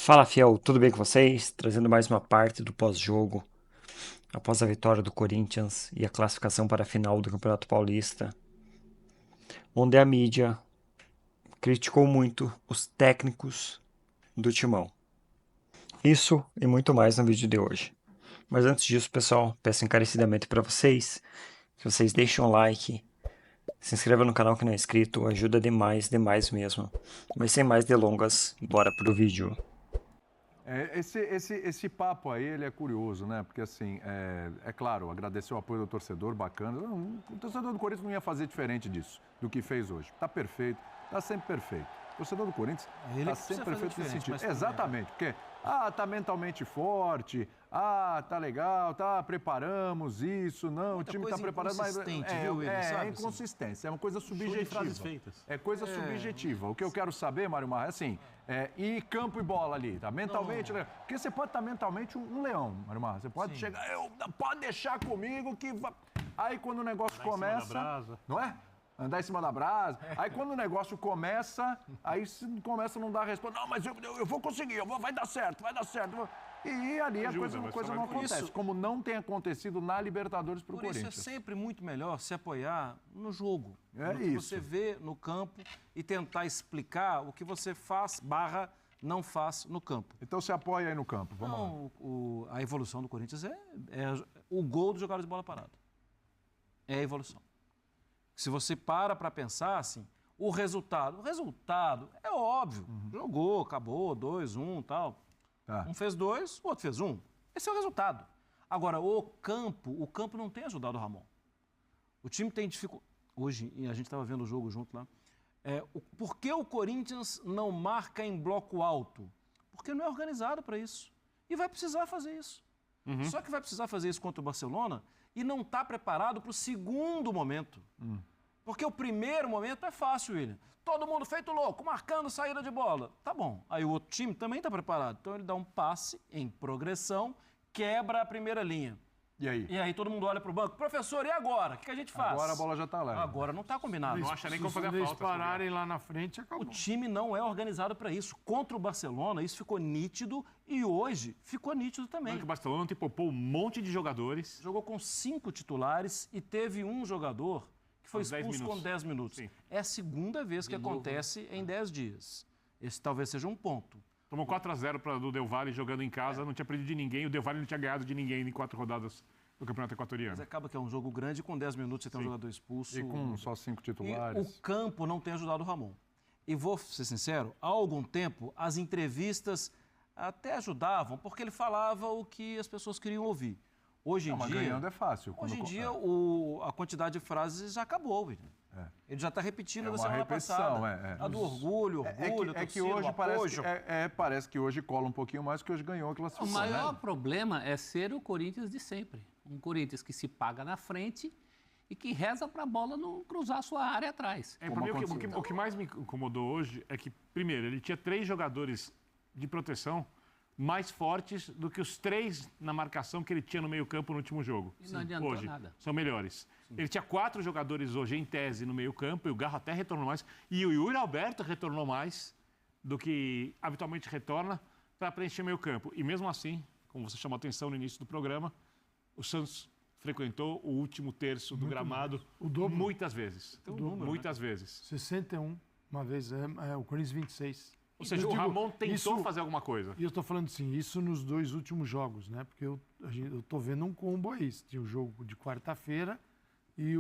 Fala, fiel, tudo bem com vocês? Trazendo mais uma parte do pós-jogo, após a vitória do Corinthians e a classificação para a final do Campeonato Paulista, onde a mídia criticou muito os técnicos do Timão. Isso e muito mais no vídeo de hoje. Mas antes disso, pessoal, peço encarecidamente para vocês que vocês deixem um like, se inscreva no canal que não é inscrito, ajuda demais, demais mesmo. Mas sem mais delongas, bora pro vídeo. Esse papo aí, ele é curioso, né? Porque, assim, é claro, agradecer o apoio do torcedor, bacana. O torcedor do Corinthians não ia fazer diferente disso, do que fez hoje. Tá perfeito, tá sempre perfeito. O torcedor do Corinthians Ele tá que sempre precisa fazer perfeito nesse diferente, sentido. mas tudo bem. Exatamente, porque, tá mentalmente forte, tá legal, preparamos isso, não, Muita o time tá coisa preparado, mas inconsistente, viu, William, sabe, assim? inconsistência, é uma coisa Show de subjetiva. frases feitas. É coisa subjetiva. O que eu quero saber, Mário Marra, é assim, ir campo e bola ali, tá? Mentalmente, né? Porque você pode estar mentalmente um leão, Mário Marra. Você pode chegar, pode deixar comigo que... Aí quando o negócio começa... Não é? Andar em cima da brasa. Aí quando o negócio começa, aí se começa a não dar resposta. Não, mas eu vou conseguir, vai dar certo, vai dar certo. E ali a coisa não acontece, como não tem acontecido na Libertadores pro Por Corinthians. isso é sempre muito melhor se apoiar no jogo. É no que isso. você vê no campo e tentar explicar o que você faz / não faz no campo. Então se apoia aí no campo, vamos lá. Não, a evolução do Corinthians é o gol do jogador de bola parada. É a evolução. Se você para pensar assim, o resultado é óbvio. Jogou, acabou, 2-1 tal. Tá. Um fez 2, o outro fez 1. Esse é o resultado. Agora, o campo não tem ajudado o Ramon. O time tem dificuldade. Hoje, e a gente estava vendo o jogo junto lá. Por que o Corinthians não marca em bloco alto? Porque não é organizado para isso. E vai precisar fazer isso. Só que vai precisar fazer isso contra o Barcelona e não está preparado para o segundo momento. Porque o primeiro momento é fácil, William. Todo mundo feito louco, marcando saída de bola. Tá bom. Aí o outro time também está preparado. Então ele dá um passe em progressão, quebra a primeira linha. E aí? E aí todo mundo olha para o banco. Professor, e agora? O que a gente faz? Agora a bola já tá lá. Agora não está combinado. Não acha nem como fazer a Se eles falta. pararem lá na frente, O acabou. time não é organizado para isso. Contra o Barcelona, isso ficou nítido e hoje ficou nítido também. O Barcelona ontem poupou um monte de jogadores. Jogou com 5 titulares e teve um jogador que foi Aos 10 expulso com minutos. 10 minutos. Sim. É a segunda vez que acontece em 10 dias. Esse talvez seja um ponto. Tomou 4-0 do Del Valle jogando em casa, não tinha perdido de ninguém. O Del Valle não tinha ganhado de ninguém em 4 rodadas do Campeonato Equatoriano. Mas acaba que é um jogo grande, com 10 minutos você tem um jogador expulso. E com só 5 E titulares. o campo não tem ajudado o Ramon. E vou ser sincero, há algum tempo as entrevistas até ajudavam, porque ele falava o que as pessoas queriam ouvir. Hoje em Mas dia, ganhando é fácil. hoje em Quando- dia a quantidade de frases já acabou, William. Ele já está repetindo É da uma semana repetição, passada. A do orgulho, É que hoje parece que hoje cola um pouquinho mais, que hoje ganhou a O classificação. maior né? problema é ser o Corinthians de sempre. Um Corinthians que se paga na frente e que reza para a bola não cruzar a sua área atrás. Pra mim, o que mais me incomodou hoje é que, primeiro, ele tinha 3 jogadores de proteção mais fortes do que os 3 na marcação que ele tinha no meio-campo no último jogo. E não adiantou Hoje, nada. são melhores. Ele tinha 4 jogadores hoje em tese no meio-campo, e o Garro até retornou mais, e o Yuri Alberto retornou mais do que habitualmente retorna para preencher meio-campo. E mesmo assim, como você chamou a atenção no início do programa, o Santos frequentou o último terço do gramado O dobro. muitas vezes. dobro, Muitas vezes. 61, uma vez, o Corinthians 26. Ou seja, Eu o digo, Ramon tentou isso- fazer alguma coisa. E eu estou falando assim, isso nos 2 últimos jogos, né? Porque eu tô vendo um combo aí. Tinha o jogo de quarta-feira e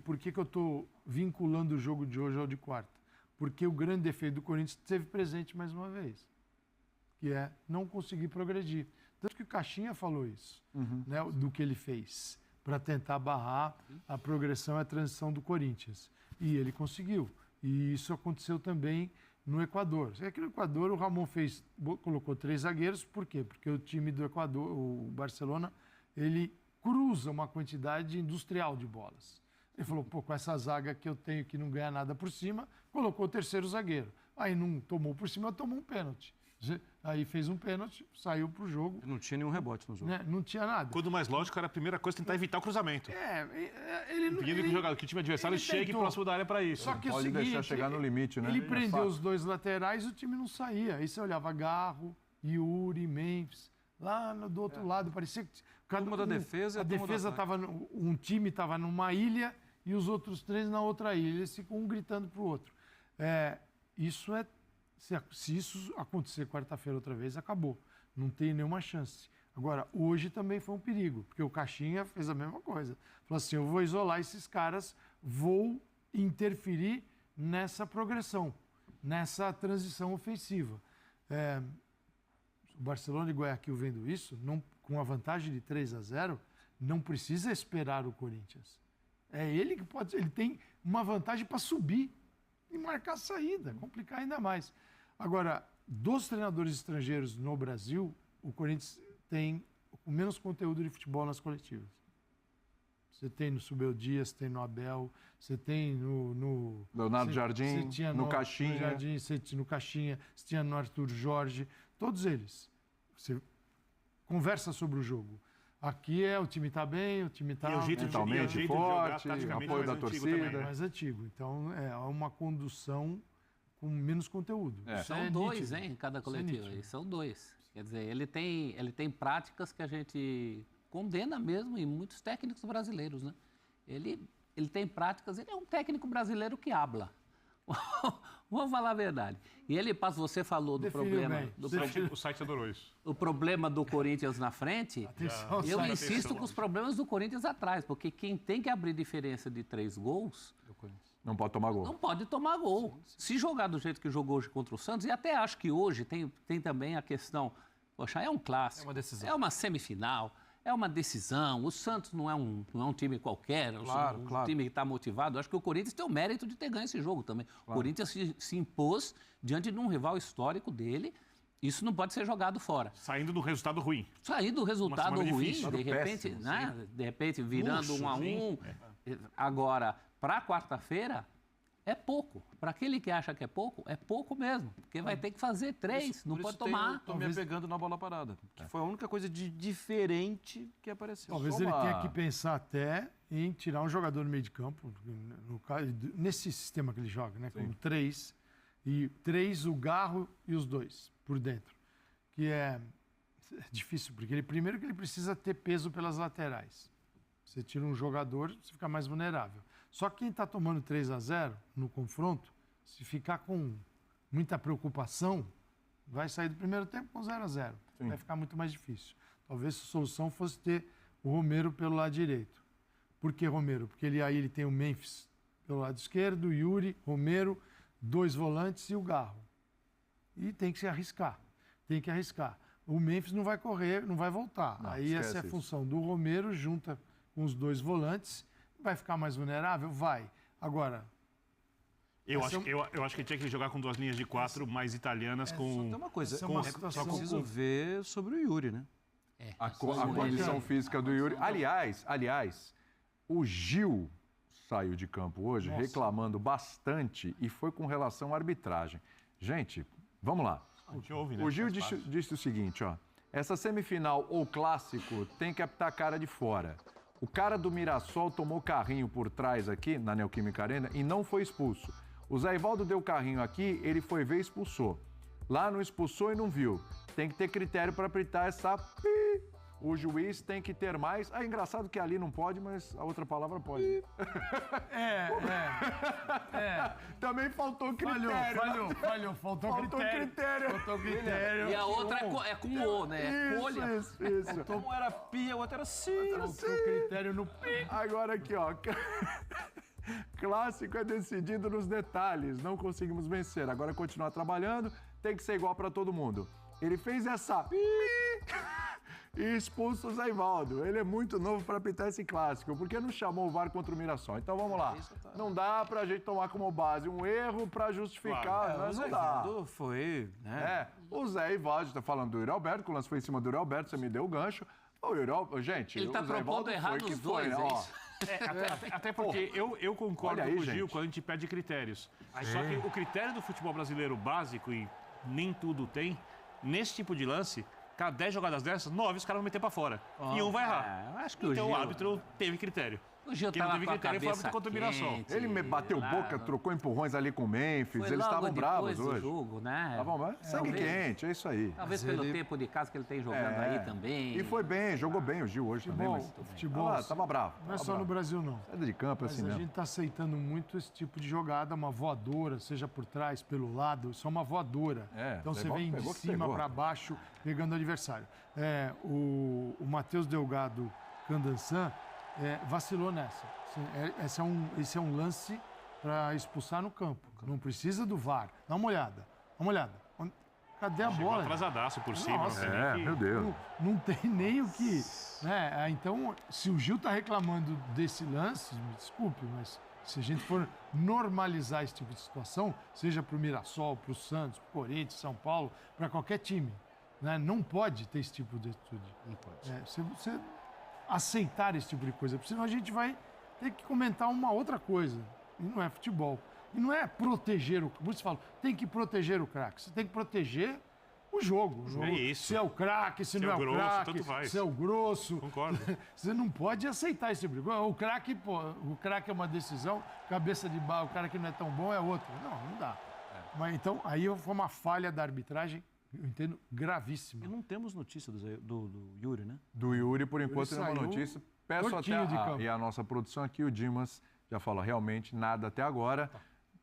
por que eu estou vinculando o jogo de hoje ao de quarta? Porque o grande defeito do Corinthians esteve presente mais uma vez, que é não conseguir progredir. Tanto que o Caixinha falou isso, né, do que ele fez, para tentar barrar a progressão e a transição do Corinthians. E ele conseguiu. E isso aconteceu também no Equador. É que no Equador o Ramon colocou 3 zagueiros, por quê? Porque o time do Equador, o Barcelona, ele cruza uma quantidade industrial de bolas. Ele falou, com essa zaga que eu tenho que não ganha nada por cima, colocou o terceiro zagueiro. Aí não tomou por cima, tomou um pênalti. Aí fez um pênalti, saiu pro jogo. Não tinha nenhum rebote no jogo. Né? Não tinha nada. Quando mais lógico era a primeira coisa tentar evitar o cruzamento. Ele não... Pedindo que o time adversário chegue tentou. próximo da área para isso. Só que é o Pode seguinte, deixar chegar no limite, né? Ele prendeu os dois laterais e o time não saía. Aí você olhava Garro, Yuri, Memphis, lá do outro lado, parecia que... Turma da defesa e a a turma do defesa ataque. estava... Um time estava numa ilha e os outros 3 na outra ilha. Eles ficam um gritando pro outro. Isso é... Se isso acontecer quarta-feira outra vez, acabou. Não tem nenhuma chance. Agora, hoje também foi um perigo, porque o Caixinha fez a mesma coisa. Falou assim, eu vou isolar esses caras, vou interferir nessa progressão, nessa transição ofensiva. O Barcelona e Guayaquil vendo isso, com a vantagem de 3-0, não precisa esperar o Corinthians. É ele que pode... Ele tem uma vantagem para subir e marcar a saída, complicar ainda mais. Agora, dos treinadores estrangeiros no Brasil, o Corinthians tem menos conteúdo de futebol nas coletivas. Você tem no Subel Dias, tem no Abel, você tem no Leonardo Jardim, no Caixinha. No Jardim, no Caixinha, você tinha no Arthur Jorge, todos eles. Você conversa sobre o jogo. Aqui o time está bem, o time está mentalmente forte, apoio da torcida. Mais antigo. Então, é uma condução com menos conteúdo. São 2, hein, em cada coletivo. São 2. Quer dizer, ele tem práticas que a gente condena mesmo em muitos técnicos brasileiros, né? Ele tem práticas, ele é um técnico brasileiro que habla. Vamos falar a verdade. E ele passa, você falou do problema... O site adorou isso. O problema do Corinthians na frente, eu insisto com os problemas do Corinthians atrás, porque quem tem que abrir diferença de 3 gols... Não pode tomar gol. Não pode tomar gol. Se jogar do jeito que jogou hoje contra o Santos, e até acho que hoje tem também a questão... Poxa, é um clássico. É uma decisão. É uma semifinal. É uma decisão. O Santos não é um time qualquer. Claro, um time que está motivado. Acho que o Corinthians tem o mérito de ter ganho esse jogo também. Claro. O Corinthians se impôs diante de um rival histórico dele. Isso não pode ser jogado fora. Saindo do resultado ruim. Saindo do resultado ruim, difícil, de repente, péssimo, né? De repente virando 1-1. Agora, para quarta-feira, é pouco. Para aquele que acha que é pouco mesmo. Porque vai ter que fazer 3, não pode tomar. Estou me apegando na bola parada. Que foi a única coisa de diferente que apareceu. Talvez ele tenha que pensar até em tirar um jogador no meio de campo, nesse sistema que ele joga, né? Com 3, e 3 o Garro e os 2 por dentro. Que é difícil, porque primeiro que ele precisa ter peso pelas laterais. Você tira um jogador, você fica mais vulnerável. Só que quem está tomando 3-0 no confronto, se ficar com muita preocupação, vai sair do primeiro tempo com 0-0. Vai ficar muito mais difícil. Talvez a solução fosse ter o Romero pelo lado direito. Por que Romero? Porque aí ele tem o Memphis pelo lado esquerdo, o Yuri, Romero, 2 volantes e o Garro. E tem que se arriscar. Tem que arriscar. O Memphis não vai correr, não vai voltar. Não, aí essa é a função do Romero, junta com os 2 volantes. Vai ficar mais vulnerável? Vai. Agora... Eu acho que tinha que jogar com 2 linhas de 4 mais italianas com... Só tem uma coisa, situação preciso ver sobre o Yuri, né? A condição física do Yuri. Aliás, o Gil saiu de campo hoje reclamando bastante e foi com relação à arbitragem. Gente, vamos lá. O Gil disse o seguinte, ó. Essa semifinal ou clássico tem que apitar a cara de fora. O cara do Mirassol tomou carrinho por trás aqui, na Neoquímica Arena, e não foi expulso. O Zé Ivaldo deu carrinho aqui, ele foi ver e expulsou. Lá não expulsou e não viu. Tem que ter critério para apitar essa... O juiz tem que ter mais... É engraçado que ali não pode, mas a outra palavra pode. Também faltou critério. Falhou. Faltou critério. E a outra é com o, né? Isso. Um era pi, a outra era si. Faltou critério no pi. Agora aqui, ó. Clássico é decidido nos detalhes. Não conseguimos vencer. Agora continuar trabalhando, tem que ser igual para todo mundo. Ele fez essa... e expulsa o Zé Ivaldo. Ele é muito novo para apitar esse clássico. Por que não chamou o VAR contra o Mirassol? Então vamos lá. Não dá pra gente tomar como base um erro para justificar. Claro. O Zé Ivaldo foi... né? O Zé Ivaldo, tá falando do Yuri Alberto, que o lance foi em cima do Yuri Alberto, você me deu o gancho. O Yuri Alberto, gente, ele tá propondo errar nos dois, né? Até porque eu concordo Olha aí, com o Gil gente. quando a gente pede critérios. Só que o critério do futebol brasileiro básico, e nem tudo tem, nesse tipo de lance, cada 10 jogadas dessas, 9 os caras vão meter pra fora. E um vai errar. Eu acho que Então o o Gil... árbitro teve critério. O Gil Quem não tava teve com a critério foi a cabeça combinação. quente, Ele me bateu lá, boca, trocou empurrões ali com o Memphis. Foi Eles logo estavam bravos depois do hoje. jogo, né? Estavam sangue quente, é isso aí. Talvez pelo tempo de casa que ele tem jogando aí também. E foi bem, jogou bem o Gil hoje também. Mas tava bravo. Não é só no Brasil, não. Saída de campo é Mas assim a mesmo. gente está aceitando muito esse tipo de jogada, uma voadora, seja por trás, pelo lado, isso é uma voadora. Então você vem de cima para baixo, pegando o adversário. O Matheus Delgado Candansan vacilou nessa. Esse é um lance para expulsar no campo. Não precisa do VAR. Dá uma olhada. Cadê a Chegou bola? atrasadaço por cima. Nossa, meu Deus. Não tem nem o que... Né? Então, se o Gil está reclamando desse lance, me desculpe, mas se a gente for normalizar esse tipo de situação, seja para o Mirassol, para o Santos, para o Corinthians, São Paulo, para qualquer time, né? Não pode ter esse tipo de atitude. Não pode. Você aceitar esse tipo de coisa, porque senão a gente vai ter que comentar uma outra coisa. E não é futebol. E não é proteger o... Você fala, tem que proteger o craque. Você tem que proteger o jogo. É isso. Se é o craque, se não é o grosso, craque, tanto faz. se é o grosso. Concordo. Você não pode aceitar esse tipo de coisa. O craque é uma decisão, cabeça de barro, o cara que não é tão bom é outro. Não dá. Mas então, aí foi uma falha da arbitragem, eu entendo, gravíssima. E não temos notícia do Yuri, né? Do Yuri, por enquanto, não é uma saiu notícia. Peço tortinho de até campo. e a nossa produção aqui, o Dimas, já falou realmente nada até agora.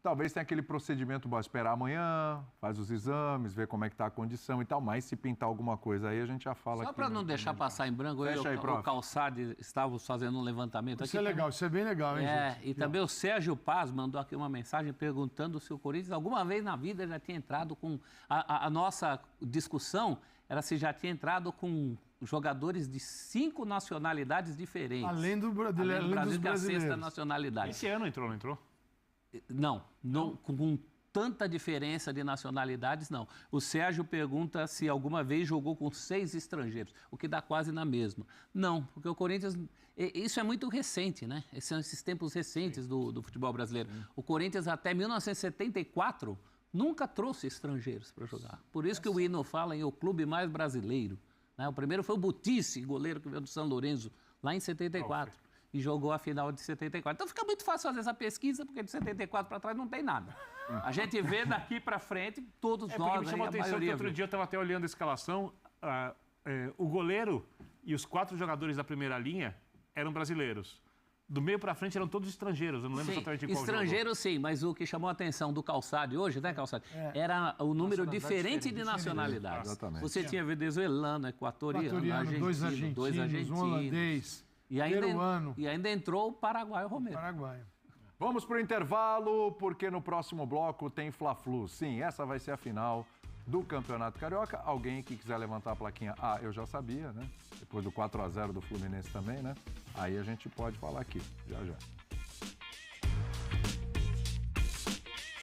Talvez tenha aquele procedimento, bom, esperar amanhã, faz os exames, vê como é que está a condição e tal, mas se pintar alguma coisa aí, a gente já fala Só aqui. para não deixar passar em branco, Fecha aí, prof. o Calçade estávamos fazendo um levantamento Isso aqui. é legal, isso é bem legal, hein, gente? E também o Sérgio Paz mandou aqui uma mensagem perguntando se o Corinthians alguma vez na vida já tinha entrado com... A nossa discussão era se já tinha entrado com jogadores de 5 nacionalidades diferentes. Além do Além Brasil, do Brasil, que é a brasileiros. sexta nacionalidade. Esse ano entrou, não entrou? Não, com tanta diferença de nacionalidades, não. O Sérgio pergunta se alguma vez jogou com 6 estrangeiros, o que dá quase na mesma. Não, porque o Corinthians... Isso é muito recente, né? Esses são esses tempos recentes do futebol brasileiro. O Corinthians, até 1974, nunca trouxe estrangeiros para jogar. Por isso que o hino fala em o clube mais brasileiro. Né? O primeiro foi o Butice, goleiro que veio do São Lourenço, lá em 74. E jogou a final de 74. Então fica muito fácil fazer essa pesquisa, porque de 74 para trás não tem nada. A gente vê daqui para frente, todos Porque nós, me chamou a a atenção que maioria outro viu. dia eu estava até olhando a escalação, o goleiro e os 4 jogadores da primeira linha eram brasileiros. Do meio para frente eram todos estrangeiros, eu não lembro Sim, exatamente qual estrangeiro sim, mas o que chamou a atenção do Calçade hoje, né, Calçade? Era o número diferente de nacionalidades. Exatamente. Você tinha venezuelano, equatoriano, Dois argentino, dois argentinos, um holandês, peruano, e ainda entrou o Paraguai Romero. Paraguai. Vamos para o intervalo, porque no próximo bloco tem Fla-Flu. Sim, essa vai ser a final do Campeonato Carioca. Alguém que quiser levantar a plaquinha, eu já sabia, né? Depois do 4-0 do Fluminense também, né? Aí a gente pode falar aqui, já já.